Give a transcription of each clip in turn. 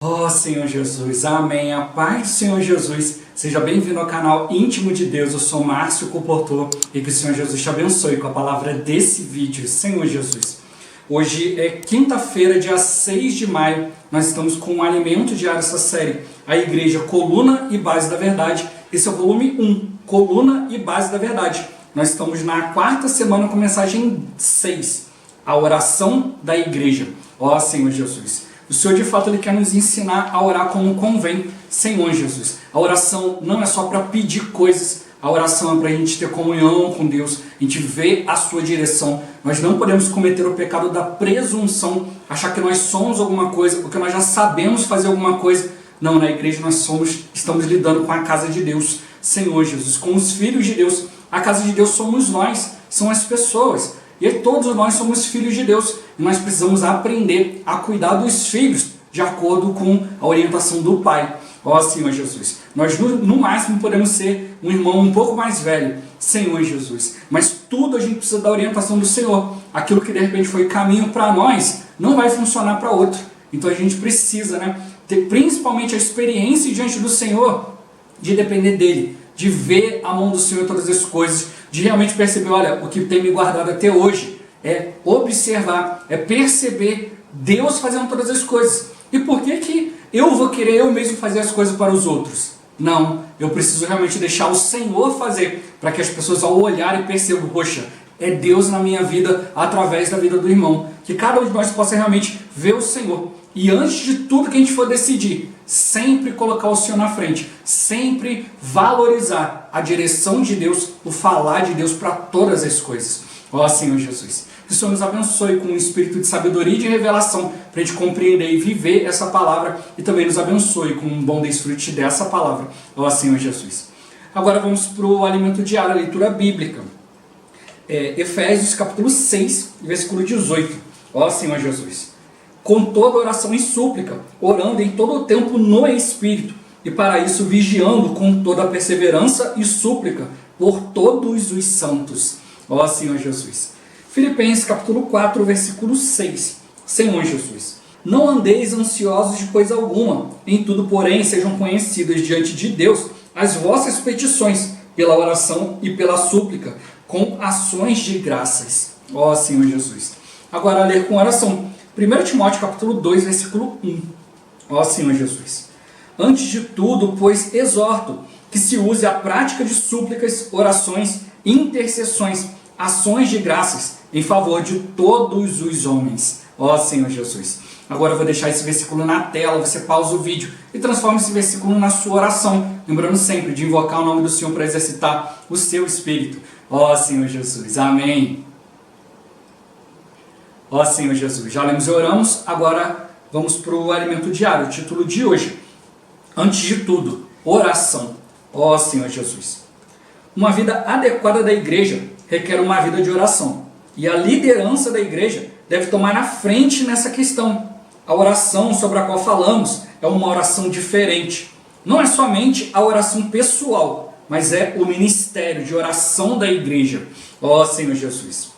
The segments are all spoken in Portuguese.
Oh Senhor Jesus, amém, a paz do Senhor Jesus, seja bem-vindo ao canal Íntimo de Deus. Eu sou Márcio Comportor e que o Senhor Jesus te abençoe com a palavra desse vídeo. Senhor Jesus, hoje é quinta-feira, dia 6 de maio, nós estamos com o alimento diário dessa série, a Igreja Coluna e Base da Verdade. Esse é o volume 1, Coluna e Base da Verdade. Nós estamos na quarta semana com mensagem 6, a oração da igreja. Ó Senhor Jesus, o Senhor de fato Ele quer nos ensinar a orar como convém. Senhor Jesus, a oração não é só para pedir coisas, a oração é para a gente ter comunhão com Deus, a gente ver a sua direção. Nós não podemos cometer o pecado da presunção, achar que nós somos alguma coisa, porque nós já sabemos fazer alguma coisa. Não, na igreja nós estamos lidando com a casa de Deus, Senhor Jesus, com os filhos de Deus. A casa de Deus somos nós, são as pessoas. E todos nós somos filhos de Deus. E nós precisamos aprender a cuidar dos filhos de acordo com a orientação do Pai. Ó Senhor Jesus, nós no máximo podemos ser um irmão um pouco mais velho, Senhor Jesus. Mas tudo a gente precisa da orientação do Senhor. Aquilo que de repente foi caminho para nós, não vai funcionar para outro. Então a gente precisa, ter principalmente a experiência diante do Senhor, de depender dEle, de ver a mão do Senhor em todas as coisas, de realmente perceber, olha, o que tem me guardado até hoje é observar, é perceber Deus fazendo todas as coisas. E por que eu vou querer eu mesmo fazer as coisas para os outros? Não, eu preciso realmente deixar o Senhor fazer, para que as pessoas ao olharem percebam, poxa, é Deus na minha vida, através da vida do irmão. Que cada um de nós possa realmente ver o Senhor. E antes de tudo que a gente for decidir, sempre colocar o Senhor na frente, sempre valorizar a direção de Deus, o falar de Deus para todas as coisas. Ó Senhor Jesus, que o Senhor nos abençoe com um espírito de sabedoria e de revelação, para a gente compreender e viver essa palavra, e também nos abençoe com um bom desfrute dessa palavra. Ó Senhor Jesus. Agora vamos para o alimento diário, a leitura bíblica. Efésios capítulo 6, versículo 18. Ó Senhor Jesus. Com toda oração e súplica, orando em todo o tempo no Espírito, e para isso vigiando com toda perseverança e súplica por todos os santos. Ó Senhor Jesus. Filipenses capítulo 4, versículo 6. Senhor Jesus, não andeis ansiosos de coisa alguma, em tudo, porém, sejam conhecidas diante de Deus as vossas petições, pela oração e pela súplica, com ações de graças. Ó Senhor Jesus. Agora, ler com oração. 1 Timóteo capítulo 2, versículo 1. Ó Senhor Jesus. Antes de tudo, pois, exorto que se use a prática de súplicas, orações, intercessões, ações de graças em favor de todos os homens. Ó Senhor Jesus. Agora eu vou deixar esse versículo na tela, você pausa o vídeo e transforma esse versículo na sua oração. Lembrando sempre de invocar o nome do Senhor para exercitar o seu espírito. Ó Senhor Jesus. Amém. Ó Senhor Jesus, já lemos e oramos, agora vamos para o alimento diário, o título de hoje. Antes de tudo, oração. Ó Senhor Jesus. Uma vida adequada da igreja requer uma vida de oração. E a liderança da igreja deve tomar a frente nessa questão. A oração sobre a qual falamos é uma oração diferente. Não é somente a oração pessoal, mas é o ministério de oração da igreja. Ó Senhor Jesus.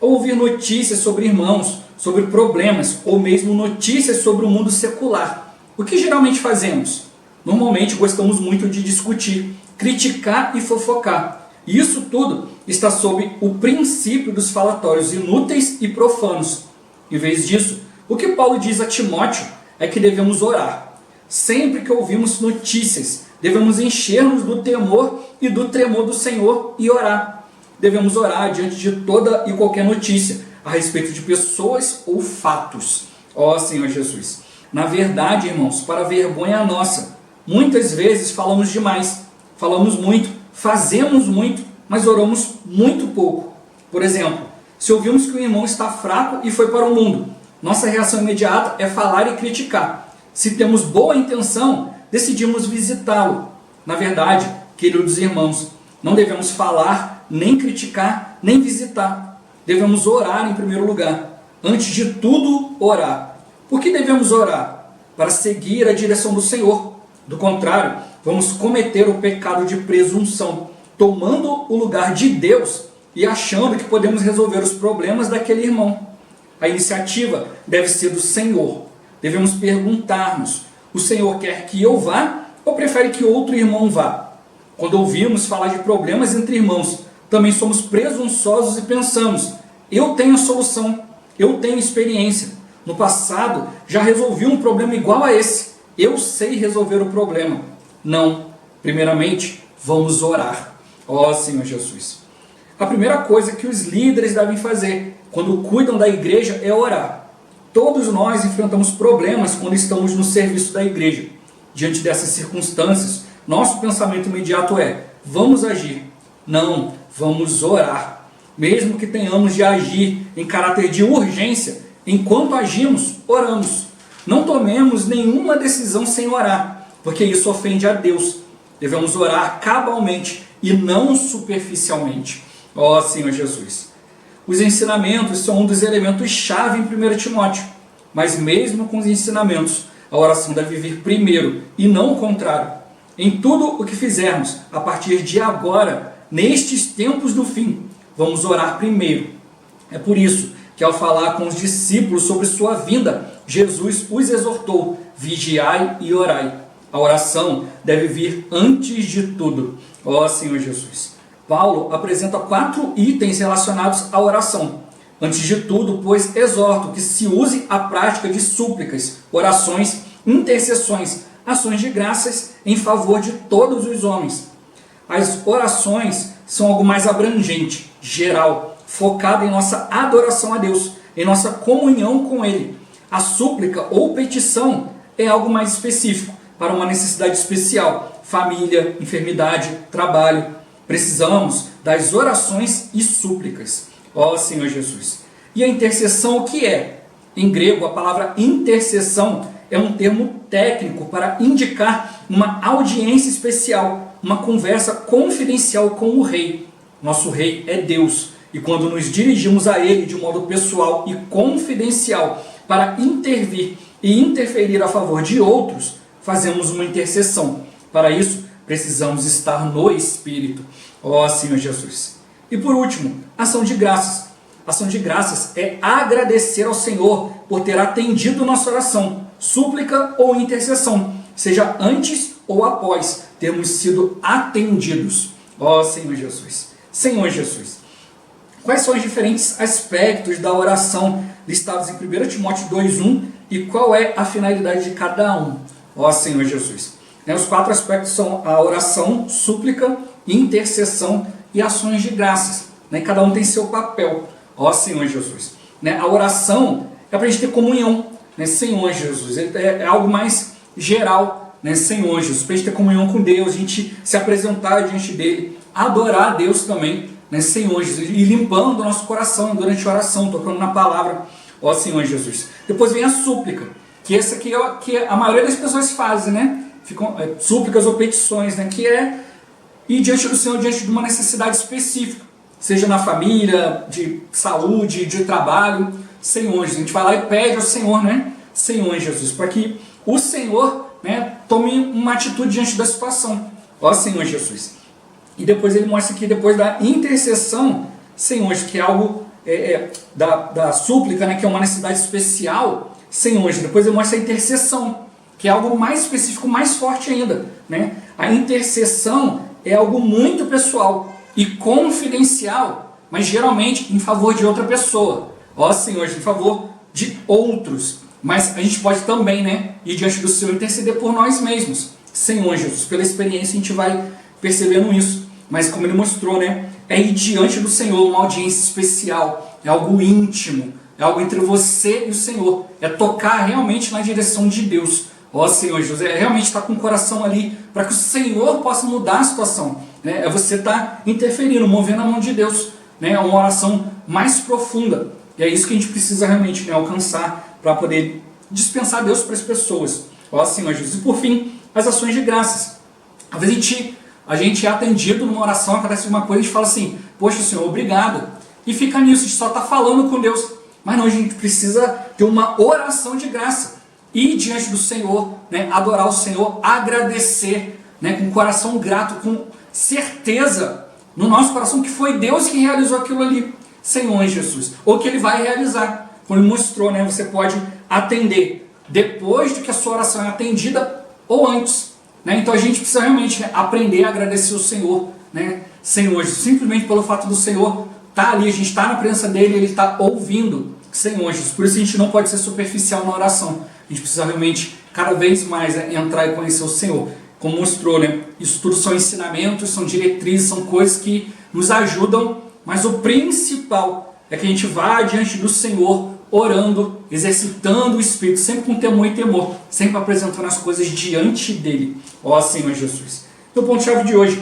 Ouvir notícias sobre irmãos, sobre problemas, ou mesmo notícias sobre o mundo secular. O que geralmente fazemos? Normalmente gostamos muito de discutir, criticar e fofocar. E isso tudo está sob o princípio dos falatórios inúteis e profanos. Em vez disso, o que Paulo diz a Timóteo é que devemos orar. Sempre que ouvimos notícias, devemos encher-nos do temor e do tremor do Senhor e orar. Devemos orar diante de toda e qualquer notícia a respeito de pessoas ou fatos. Ó Senhor Jesus. Na verdade, irmãos, para vergonha nossa, muitas vezes falamos demais, falamos muito, fazemos muito, mas oramos muito pouco. Por exemplo, se ouvimos que o irmão está fraco e foi para o mundo, nossa reação imediata é falar e criticar. Se temos boa intenção, decidimos visitá-lo. Na verdade, queridos irmãos, não devemos falar, nem criticar, nem visitar. Devemos orar em primeiro lugar. Antes de tudo, orar. Por que devemos orar? Para seguir a direção do Senhor. Do contrário, vamos cometer o pecado de presunção, tomando o lugar de Deus e achando que podemos resolver os problemas daquele irmão. A iniciativa deve ser do Senhor. Devemos perguntar-nos: O Senhor quer que eu vá ou prefere que outro irmão vá? Quando ouvimos falar de problemas entre irmãos, também somos presunçosos e pensamos: eu tenho a solução, eu tenho experiência. No passado já resolvi um problema igual a esse, eu sei resolver o problema. Não. Primeiramente, vamos orar. Ó Senhor Jesus. A primeira coisa que os líderes devem fazer quando cuidam da igreja é orar. Todos nós enfrentamos problemas quando estamos no serviço da igreja. Diante dessas circunstâncias, nosso pensamento imediato é: vamos agir. Não, vamos orar. Mesmo que tenhamos de agir em caráter de urgência, enquanto agimos, oramos. Não tomemos nenhuma decisão sem orar, porque isso ofende a Deus. Devemos orar cabalmente e não superficialmente. Ó Senhor Jesus. Os ensinamentos são um dos elementos-chave em 1 Timóteo. Mas mesmo com os ensinamentos, a oração deve vir primeiro e não o contrário. Em tudo o que fizermos, a partir de agora, nestes tempos do fim, vamos orar primeiro. É por isso que ao falar com os discípulos sobre sua vinda, Jesus os exortou: vigiai e orai. A oração deve vir antes de tudo. Ó Senhor Jesus. Paulo apresenta 4 itens relacionados à oração. Antes de tudo, pois, exorto que se use a prática de súplicas, orações, intercessões, ações de graças em favor de todos os homens. As orações são algo mais abrangente, geral, focado em nossa adoração a Deus, em nossa comunhão com Ele. A súplica ou petição é algo mais específico, para uma necessidade especial, família, enfermidade, trabalho. Precisamos das orações e súplicas. Ó Senhor Jesus. E a intercessão o que é? Em grego, a palavra intercessão é um termo técnico para indicar uma audiência especial, uma conversa confidencial com o rei. Nosso rei é Deus. E quando nos dirigimos a Ele de modo pessoal e confidencial para intervir e interferir a favor de outros, fazemos uma intercessão. Para isso, precisamos estar no Espírito. Ó Senhor Jesus. E por último, ação de graças. Ação de graças é agradecer ao Senhor por ter atendido nossa oração, súplica ou intercessão, seja antes ou após termos sido atendidos. Ó Senhor Jesus. Senhor Jesus. Quais são os diferentes aspectos da oração listados em 1 Timóteo 2:1 e qual é a finalidade de cada um? Ó Senhor Jesus. Os 4 aspectos são a oração, súplica, intercessão e ações de graças. Cada um tem seu papel. Ó Senhor Jesus. A oração é para a gente ter comunhão. Senhor Jesus. É algo mais geral. Senhor Jesus. Para a gente ter comunhão com Deus, a gente se apresentar diante dele, adorar a Deus também. Senhor Jesus. E limpando o nosso coração durante a oração, tocando na palavra. Ó Senhor Jesus. Depois vem a súplica. Que essa aqui é que a maioria das pessoas fazem, Ficam súplicas ou petições, que é ir diante do Senhor, diante de uma necessidade específica, seja na família, de saúde, de trabalho. Senhor Jesus, a gente vai lá e pede ao Senhor, Senhor Jesus, para que o Senhor, tome uma atitude diante da situação. Ó Senhor Jesus. E depois ele mostra aqui, depois da intercessão, Senhor Jesus, que é algo da súplica, que é uma necessidade especial. Senhor Jesus, depois ele mostra a intercessão, que é algo mais específico, mais forte ainda. A intercessão é algo muito pessoal e confidencial, mas geralmente em favor de outra pessoa. Ó Senhor, em favor de outros. Mas a gente pode também ir diante do Senhor e interceder por nós mesmos. Senhor Jesus, pela experiência a gente vai percebendo isso. Mas como ele mostrou, é ir diante do Senhor, uma audiência especial, é algo íntimo, é algo entre você e o Senhor. É tocar realmente na direção de Deus. Ó Senhor Jesus, é realmente estar com o coração ali para que o Senhor possa mudar a situação. É você estar interferindo, movendo a mão de Deus. É uma oração mais profunda. E é isso que a gente precisa realmente alcançar para poder dispensar Deus para as pessoas. Ó Senhor Jesus. E por fim, as ações de graças. Às vezes a gente é atendido numa oração, acontece uma coisa e a gente fala assim: poxa Senhor, obrigado. E fica nisso, a gente só está falando com Deus. Mas não, a gente precisa ter uma oração de graça. Ir diante do Senhor, adorar o Senhor, agradecer, com o coração grato, com certeza no nosso coração que foi Deus que realizou aquilo ali, Senhor Jesus, ou que Ele vai realizar. Como Ele mostrou, você pode atender depois de que a sua oração é atendida ou antes, né? Então a gente precisa realmente aprender a agradecer o Senhor, né? Senhor, simplesmente pelo fato do Senhor estar ali, a gente está na presença dele, ele está ouvindo, Senhor Jesus. Por isso a gente não pode ser superficial na oração. A gente precisa realmente cada vez mais entrar e conhecer o Senhor. Como mostrou, né? Isso tudo são ensinamentos, são diretrizes, são coisas que nos ajudam, mas o principal é que a gente vá diante do Senhor orando, exercitando o Espírito, sempre com temor e temor, sempre apresentando as coisas diante dele. Ó Senhor Jesus. Então o ponto-chave de hoje,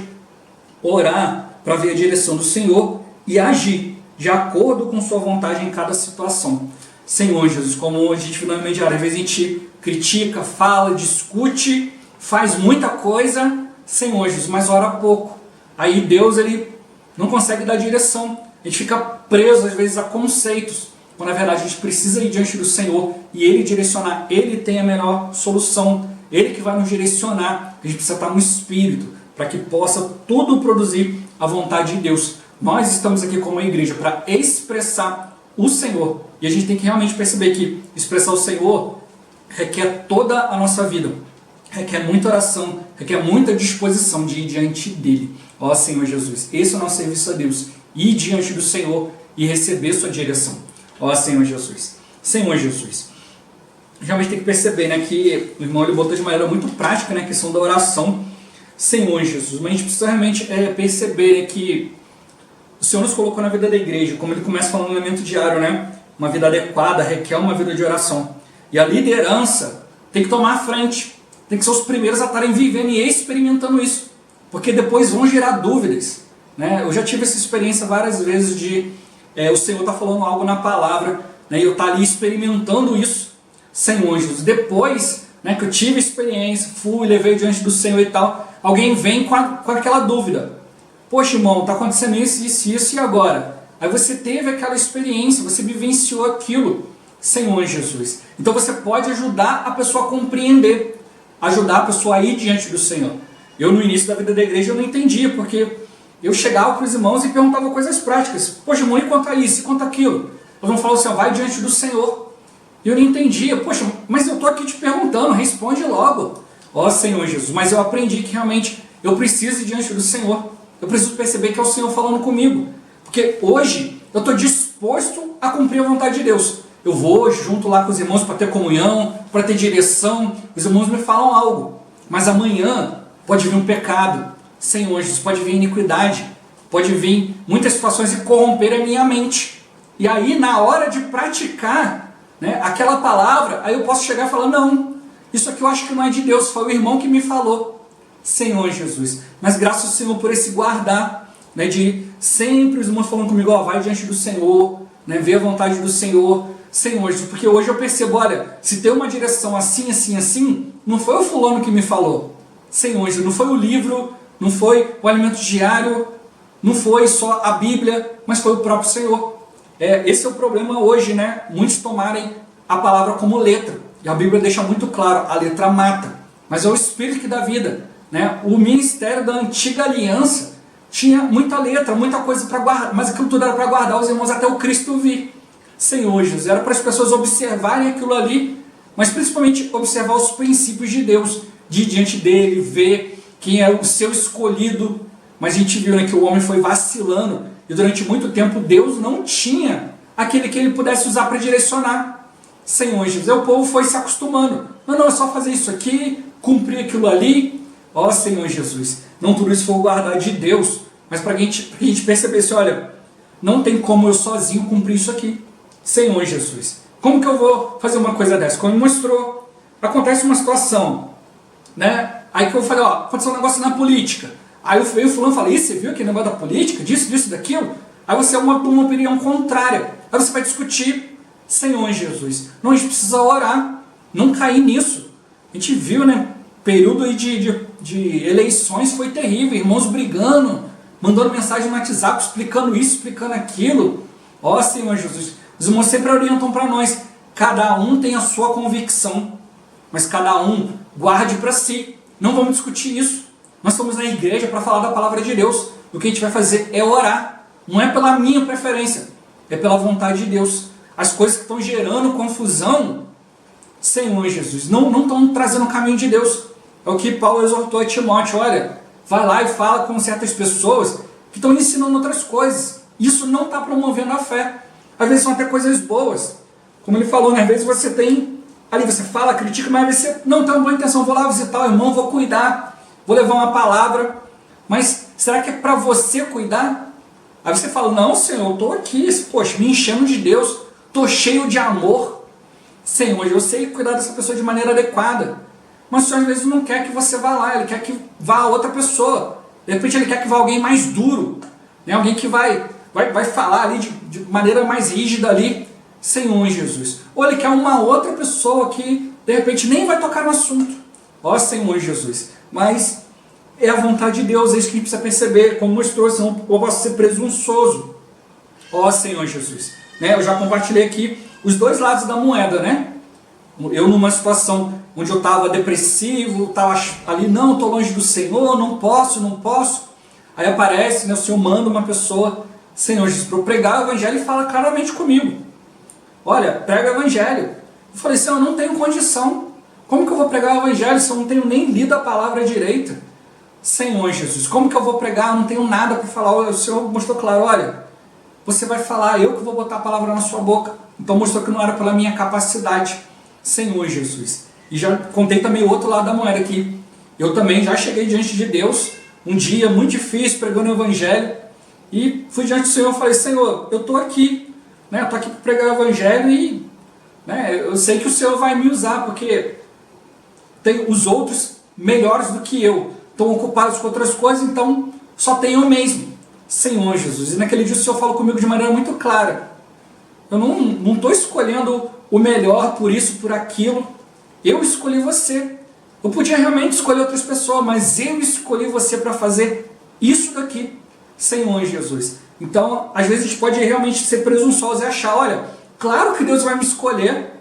orar para ver a direção do Senhor e agir de acordo com sua vontade em cada situação. Senhor Jesus, como a gente viu no mediário, às vezes a gente critica, fala, discute, faz muita coisa, Senhor Jesus, mas ora pouco. Aí Deus, ele não consegue dar direção. A gente fica preso às vezes a conceitos, quando na verdade a gente precisa ir diante do Senhor e Ele direcionar. Ele tem a melhor solução, Ele que vai nos direcionar. A gente precisa estar no Espírito para que possa tudo produzir a vontade de Deus. Nós estamos aqui como uma igreja para expressar o Senhor, e a gente tem que realmente perceber que expressar o Senhor requer toda a nossa vida, requer muita oração, requer muita disposição de ir diante dele. Ó Senhor Jesus, esse é o nosso serviço a Deus, ir diante do Senhor e receber sua direção. Ó Senhor Jesus. Senhor Jesus, realmente tem que perceber, né, que o irmão ele botou de maneira muito prática, né, a questão da oração. Senhor Jesus, mas a gente precisa realmente perceber, né, que o Senhor nos colocou na vida da igreja, como ele começa falando no elemento diário, né, uma vida adequada requer uma vida de oração. E a liderança tem que tomar a frente, tem que ser os primeiros a estarem vivendo e experimentando isso, porque depois vão gerar dúvidas, né? Eu já tive essa experiência várias vezes de o Senhor está falando algo na palavra, né, e eu estar ali experimentando isso, Senhor Jesus. Depois, né, que eu tive a experiência, fui, levei diante do Senhor e tal, alguém vem com aquela dúvida. Poxa, irmão, está acontecendo isso e agora? Aí você teve aquela experiência, você vivenciou aquilo, Senhor Jesus. Então você pode ajudar a pessoa a compreender, ajudar a pessoa a ir diante do Senhor. Eu no início da vida da igreja eu não entendia, porque eu chegava para os irmãos e perguntava coisas práticas. Poxa, irmão, e quanto a isso, e quanto aquilo? Eles vão falar assim, vai diante do Senhor. E eu não entendia. Poxa, mas eu estou aqui te perguntando, responde logo. Ó Senhor Jesus, mas eu aprendi que realmente eu preciso ir diante do Senhor. Eu preciso perceber que é o Senhor falando comigo. Porque hoje eu estou disposto a cumprir a vontade de Deus. Eu vou junto lá com os irmãos para ter comunhão, para ter direção. Os irmãos me falam algo. Mas amanhã pode vir um pecado. Senhor Jesus, pode vir iniquidade. Pode vir muitas situações e corromper a minha mente. E aí na hora de praticar, né, aquela palavra, aí eu posso chegar e falar, não, isso aqui eu acho que não é de Deus, foi o irmão que me falou. Senhor Jesus, mas graças ao Senhor por esse guardar, né, de sempre os irmãos falando comigo, ó, vai diante do Senhor, né, vê a vontade do Senhor, Senhor Jesus, porque hoje eu percebo, olha, se tem uma direção assim, assim, assim, não foi o fulano que me falou, Senhor Jesus, não foi o livro, não foi o alimento diário, não foi só a Bíblia, mas foi o próprio Senhor. Esse é o problema hoje, né, muitos tomarem a palavra como letra, e a Bíblia deixa muito claro, a letra mata, mas é o Espírito que dá vida. Né? O ministério da antiga aliança tinha muita letra, muita coisa para guardar, mas aquilo tudo era para guardar os irmãos até o Cristo vir. Senhor Jesus, era para as pessoas observarem aquilo ali, mas principalmente observar os princípios de Deus, de ir diante dele, ver quem é o seu escolhido. Mas a gente viu, né, que o homem foi vacilando e durante muito tempo Deus não tinha aquele que ele pudesse usar para direcionar. Senhor Jesus, o povo foi se acostumando. Não, é só fazer isso aqui, cumprir aquilo ali. Ó Senhor Jesus, não tudo isso foi guardar de Deus, mas para a gente percebesse, olha, não tem como eu sozinho cumprir isso aqui. Senhor Jesus, como que eu vou fazer uma coisa dessa? Como me mostrou, acontece uma situação, né? Aí que eu falei, ó, aconteceu um negócio na política. Aí veio o fulano e falou, você viu aquele negócio da política, disso, daquilo? Aí você é uma opinião contrária, aí você vai discutir. Senhor Jesus, não, a gente precisa orar, não cair nisso. A gente viu, né? Período aí de eleições foi terrível, irmãos brigando, mandando mensagem no WhatsApp, explicando isso, explicando aquilo. Ó Senhor Jesus, os irmãos sempre orientam para nós, cada um tem a sua convicção, mas cada um guarde para si, não vamos discutir isso. Nós estamos na igreja para falar da palavra de Deus, o que a gente vai fazer é orar, não é pela minha preferência, é pela vontade de Deus. As coisas que estão gerando confusão, Senhor Jesus, não estão trazendo o caminho de Deus. É o que Paulo exortou a Timóteo, olha, vai lá e fala com certas pessoas que estão ensinando outras coisas. Isso não está promovendo a fé. Às vezes são até coisas boas. Como ele falou, né? Às vezes você tem, ali você fala, critica, mas você não tem uma boa intenção, vou lá visitar o irmão, vou cuidar, vou levar uma palavra. Mas será que é para você cuidar? Aí você fala, não, Senhor, eu estou aqui, poxa, me enchendo de Deus, estou cheio de amor. Senhor, eu sei cuidar dessa pessoa de maneira adequada. Mas o Senhor às vezes não quer que você vá lá, Ele quer que vá a outra pessoa. De repente Ele quer que vá alguém mais duro, né? Alguém que vai falar ali de maneira mais rígida ali, Senhor Jesus. Ou Ele quer uma outra pessoa que de repente nem vai tocar no assunto. Ó Senhor Jesus. Mas é a vontade de Deus, é isso que a gente precisa perceber, como mostrou, senão eu posso ser presunçoso. Ó Senhor Jesus. Né? Eu já compartilhei aqui os dois lados da moeda, né? Eu numa situação onde eu estava depressivo, estava ali, não, estou longe do Senhor, não posso. Aí aparece, né, o Senhor manda uma pessoa, Senhor Jesus, para eu pregar o Evangelho e fala claramente comigo. Olha, prega o Evangelho. Eu falei, Senhor, eu não tenho condição. Como que eu vou pregar o Evangelho se eu não tenho nem lido a palavra direita? Senhor Jesus, como que eu vou pregar? Eu não tenho nada para falar. O Senhor mostrou claro, olha, você vai falar, eu que vou botar a palavra na sua boca. Então mostrou que não era pela minha capacidade. Senhor Jesus. E já contei também o outro lado da moeda, que eu também já cheguei diante de Deus, um dia muito difícil, pregando o Evangelho, e fui diante do Senhor e falei, Senhor, eu estou aqui, né? Eu estou aqui para pregar o Evangelho e, né, eu sei que o Senhor vai me usar, porque tem os outros melhores do que eu, estão ocupados com outras coisas, então só tem eu mesmo. Senhor Jesus. E naquele dia o Senhor falou comigo de maneira muito clara. Eu não estou escolhendo o melhor por isso, por aquilo. Eu escolhi você. Eu podia realmente escolher outras pessoas, mas eu escolhi você para fazer isso daqui, Senhor Jesus. Então, às vezes a gente pode realmente ser presunçoso e achar, olha, claro que Deus vai me escolher.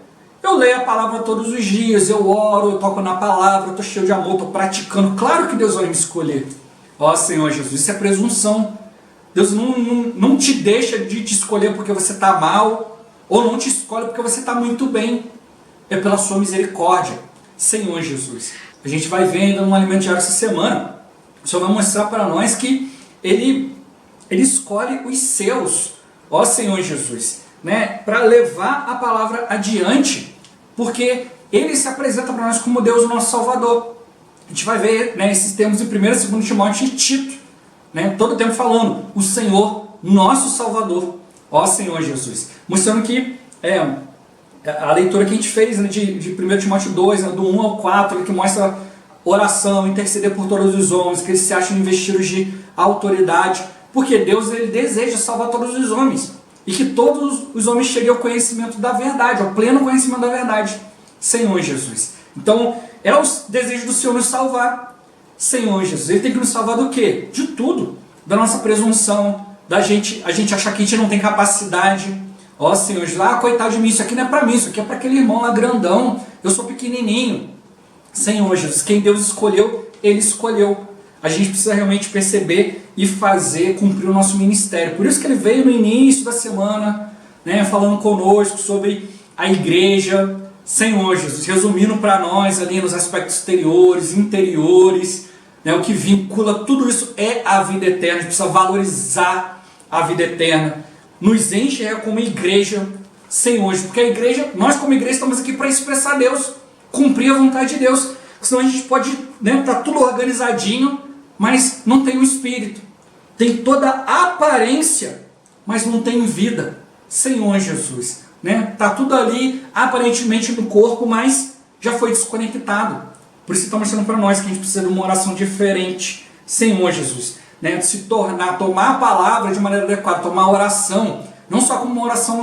Eu leio a palavra todos os dias, eu oro, eu toco na palavra, eu estou cheio de amor, estou praticando. Claro que Deus vai me escolher. Ó Senhor Jesus, isso é presunção. Deus não te deixa de te escolher porque você está mal, ou não te escolhe porque você está muito bem. É pela sua misericórdia, Senhor Jesus. A gente vai ver ainda no Alimento Diário essa semana, o Senhor vai mostrar para nós que Ele escolhe os seus, ó Senhor Jesus, né, para levar a palavra adiante, porque Ele se apresenta para nós como Deus, o nosso Salvador. A gente vai ver, né, esses termos em 1 e 2 Timóteo e Tito, né, todo o tempo falando, o Senhor, nosso Salvador, ó Senhor Jesus. Mostrando que a leitura que a gente fez, né, de 1 Timóteo 2, né, do 1 ao 4, que mostra oração, interceder por todos os homens, que eles se acham investidos de autoridade, porque Deus ele deseja salvar todos os homens, e que todos os homens cheguem ao conhecimento da verdade, ao pleno conhecimento da verdade, Senhor Jesus. Então, é o desejo do Senhor nos salvar, Senhor Jesus. Ele tem que nos salvar do quê? De tudo, da nossa presunção, a gente achar que a gente não tem capacidade. Ó Senhor, coitado de mim, isso aqui não é para mim, isso aqui é para aquele irmão lá grandão, eu sou pequenininho. Senhor Jesus, quem Deus escolheu, Ele escolheu. A gente precisa realmente perceber e fazer, cumprir o nosso ministério. Por isso que Ele veio no início da semana, né, falando conosco sobre a igreja. Senhor Jesus, resumindo para nós ali nos aspectos exteriores, interiores, né, o que vincula tudo isso é a vida eterna. A gente precisa valorizar a vida eterna. Nos enche como igreja, Senhor, porque a igreja, nós como igreja estamos aqui para expressar Deus, cumprir a vontade de Deus, senão a gente pode, né, tá tudo organizadinho, mas não tem o Espírito, tem toda a aparência, mas não tem vida, Senhor Jesus, né? Tá tudo ali aparentemente no corpo, mas já foi desconectado. Por isso está mostrando para nós que a gente precisa de uma oração diferente, Senhor Jesus. Né, de se tornar, tomar a palavra de maneira adequada, tomar a oração, não só como uma oração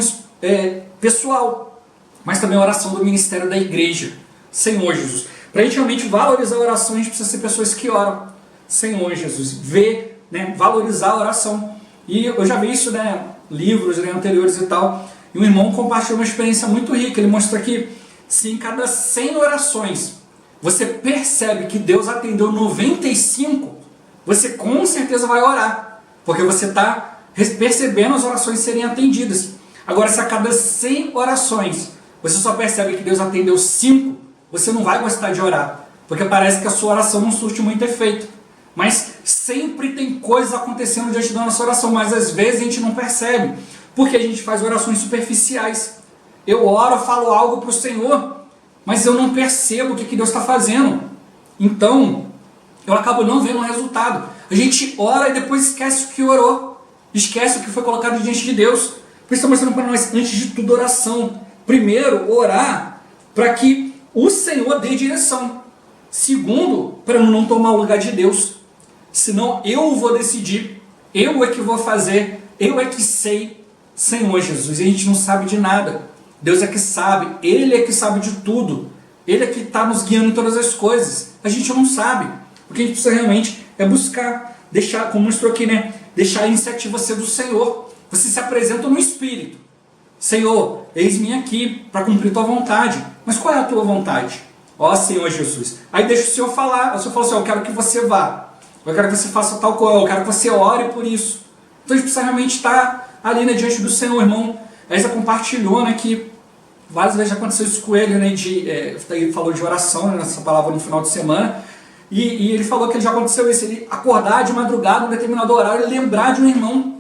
pessoal, mas também a oração do ministério da igreja, Senhor Jesus. Para a gente realmente valorizar a oração, a gente precisa ser pessoas que oram, Senhor Jesus, ver, né, valorizar a oração. E eu já vi isso, né, livros, né, anteriores e tal, e um irmão compartilhou uma experiência muito rica. Ele mostra que se em cada 100 orações você percebe que Deus atendeu 95, você com certeza vai orar, porque você está percebendo as orações serem atendidas. Agora, se a cada 100 orações você só percebe que Deus atendeu 5, você não vai gostar de orar, porque parece que a sua oração não surte muito efeito. Mas sempre tem coisas acontecendo diante da nossa oração, mas às vezes a gente não percebe, porque a gente faz orações superficiais. Eu oro, falo algo para o Senhor, mas eu não percebo o que Deus está fazendo. Então, eu acabo não vendo o resultado. A gente ora e depois esquece o que orou, esquece o que foi colocado diante de Deus. Por isso está mostrando para nós, antes de tudo, oração. Primeiro, orar para que o Senhor dê direção. Segundo, para não tomar o lugar de Deus. Senão eu vou decidir, eu é que vou fazer, eu é que sei. Senhor Jesus, a gente não sabe de nada. Deus é que sabe, Ele é que sabe de tudo. Ele é que está nos guiando em todas as coisas. A gente não sabe. O que a gente precisa realmente é buscar, deixar, como mostrou aqui, né? Deixar a iniciativa ser do Senhor. Você se apresenta no Espírito. Senhor, eis-me aqui para cumprir tua vontade. Mas qual é a tua vontade? Ó Senhor Jesus. Aí deixa o Senhor falar. O Senhor fala assim, eu quero que você vá. Eu quero que você faça tal coisa. Eu quero que você ore por isso. Então a gente precisa realmente estar ali, né, diante do Senhor, irmão. A Isa compartilhou, né, que várias vezes já aconteceu isso com ele, né, ele falou de oração, né, nessa palavra no final de semana. E ele falou que já aconteceu isso, ele acordar de madrugada, em um determinado horário, ele lembrar de um irmão.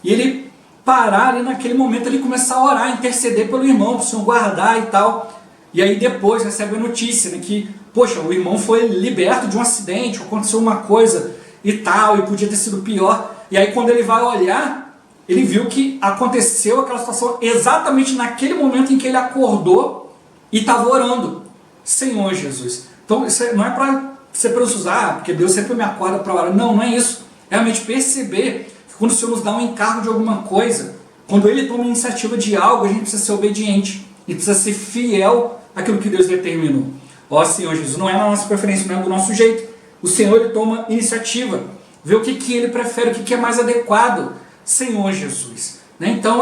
E ele parar ali naquele momento, ele começar a orar, interceder pelo irmão, para o Senhor guardar e tal. E aí depois recebe a notícia, né, que, poxa, o irmão foi liberto de um acidente, aconteceu uma coisa e tal, e podia ter sido pior. E aí quando ele vai olhar, ele viu que aconteceu aquela situação exatamente naquele momento em que ele acordou e estava orando. Senhor Jesus. Então isso não é para você usar, porque Deus sempre me acorda para orar. Não, não é isso. É realmente perceber que quando o Senhor nos dá um encargo de alguma coisa, quando Ele toma a iniciativa de algo, a gente precisa ser obediente. E precisa ser fiel àquilo que Deus determinou. Ó Senhor Jesus, não é na nossa preferência, não é do nosso jeito. O Senhor, Ele toma iniciativa. Vê o que Ele prefere, o que é mais adequado. Senhor Jesus. Né? Então,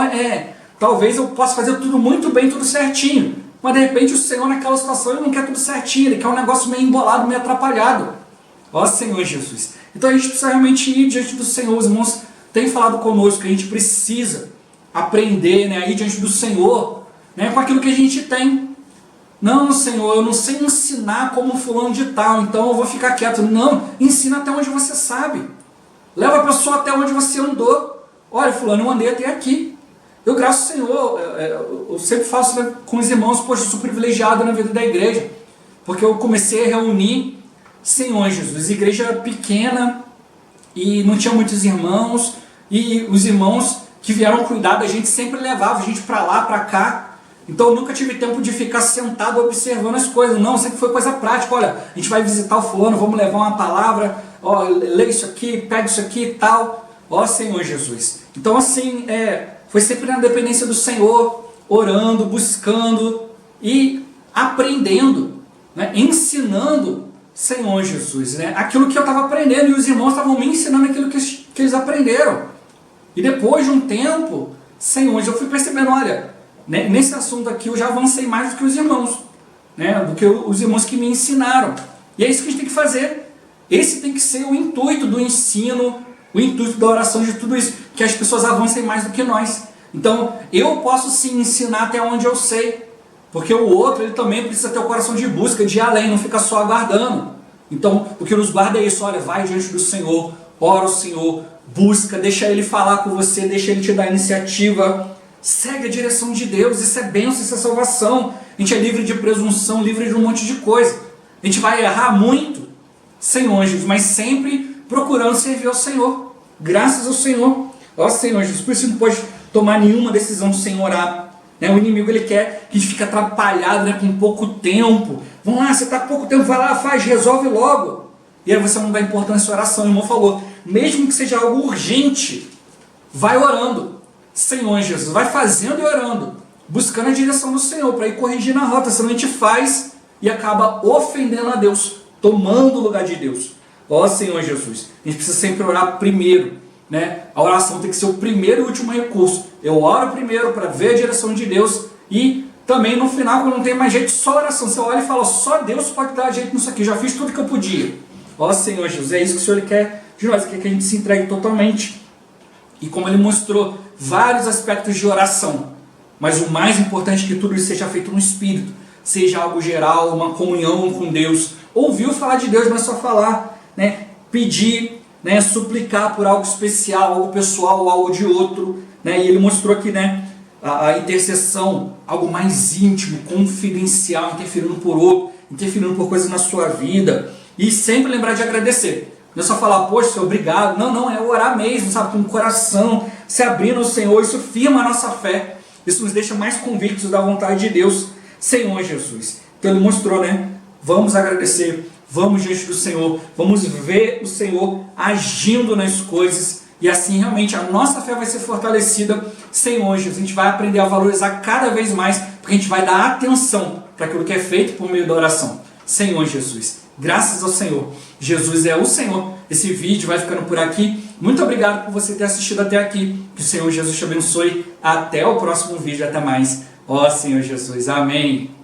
talvez eu possa fazer tudo muito bem, tudo certinho. Mas de repente o Senhor naquela situação ele não quer tudo certinho, Ele quer um negócio meio embolado, meio atrapalhado. Ó Senhor Jesus. Então a gente precisa realmente ir diante do Senhor. Os irmãos têm falado conosco que a gente precisa aprender, né, a ir diante do Senhor, né, com aquilo que a gente tem. Não, Senhor, eu não sei ensinar como fulano de tal, então eu vou ficar quieto. Não, ensina até onde você sabe. Leva a pessoa até onde você andou. Olha, fulano, eu andei até aqui. Eu, graças ao Senhor, eu sempre faço, né, com os irmãos, poxa, eu sou privilegiado na vida da igreja, porque eu comecei a reunir, Senhor Jesus, igreja pequena, e não tinha muitos irmãos, e os irmãos que vieram cuidar da gente sempre levavam a gente para lá, para cá. Então eu nunca tive tempo de ficar sentado observando as coisas, não, sempre foi coisa prática. Olha, a gente vai visitar o fulano, vamos levar uma palavra, ó, lê isso aqui, pega isso aqui e tal, ó Senhor Jesus. Então assim, foi sempre na dependência do Senhor, orando, buscando e aprendendo, né, ensinando, Senhor Jesus, né, aquilo que eu estava aprendendo, e os irmãos estavam me ensinando aquilo que eles aprenderam. E depois de um tempo, Senhor, eu fui percebendo, olha, né, nesse assunto aqui eu já avancei mais do que os irmãos, né, do que os irmãos que me ensinaram. E é isso que a gente tem que fazer. Esse tem que ser o intuito do ensino, o intuito da oração, de tudo isso, que as pessoas avancem mais do que nós. Então, eu posso sim ensinar até onde eu sei, porque o outro, ele também precisa ter o coração de busca, de ir além, não fica só aguardando. Então, o que nos guarda é isso, olha, vai diante do Senhor, ora ao Senhor, busca, deixa Ele falar com você, deixa Ele te dar iniciativa, segue a direção de Deus, isso é bênção, isso é salvação. A gente é livre de presunção, livre de um monte de coisa. A gente vai errar muito, Senhor Jesus, mas sempre procurando servir ao Senhor, graças ao Senhor. Ó Senhor Jesus, por isso não pode tomar nenhuma decisão sem orar. Né? O inimigo ele quer que a gente fique atrapalhado, né, com pouco tempo. Vamos lá, você está com pouco tempo, vai lá, faz, resolve logo. E aí você não dá importância à oração. O irmão falou, mesmo que seja algo urgente, vai orando. Senhor Jesus, vai fazendo e orando, buscando a direção do Senhor, para ir corrigindo a rota, senão a gente faz e acaba ofendendo a Deus, tomando o lugar de Deus. Ó Senhor Jesus, a gente precisa sempre orar primeiro, né? A oração tem que ser o primeiro e último recurso. Eu oro primeiro para ver a direção de Deus e também no final, quando não tem mais jeito, só oração. Você olha e fala, só Deus pode dar jeito nisso aqui, já fiz tudo que eu podia. Ó Senhor Jesus, é isso que o Senhor ele quer de nós, quer que a gente se entregue totalmente. E como ele mostrou vários aspectos de oração, mas o mais importante é que tudo isso seja feito no Espírito, seja algo geral, uma comunhão com Deus. Ouviu falar de Deus, não é só falar, né? Pedir, né? Suplicar por algo especial, algo pessoal, algo de outro, né? E ele mostrou aqui, né, a intercessão, algo mais íntimo, confidencial, interferindo por outro, interferindo por coisas na sua vida, e sempre lembrar de agradecer. Não é só falar, poxa, Senhor, obrigado. Não, é orar mesmo, sabe, com o coração, se abrindo ao Senhor. Isso firma a nossa fé, isso nos deixa mais convictos da vontade de Deus, Senhor Jesus. Então ele mostrou, né, vamos agradecer, vamos diante do Senhor, vamos ver o Senhor agindo nas coisas, e assim realmente a nossa fé vai ser fortalecida, Senhor Jesus. A gente vai aprender a valorizar cada vez mais, porque a gente vai dar atenção para aquilo que é feito por meio da oração, Senhor Jesus. Graças ao Senhor, Jesus é o Senhor. Esse vídeo vai ficando por aqui. Muito obrigado por você ter assistido até aqui. Que o Senhor Jesus te abençoe. Até o próximo vídeo. Até mais. Ó Senhor Jesus. Amém.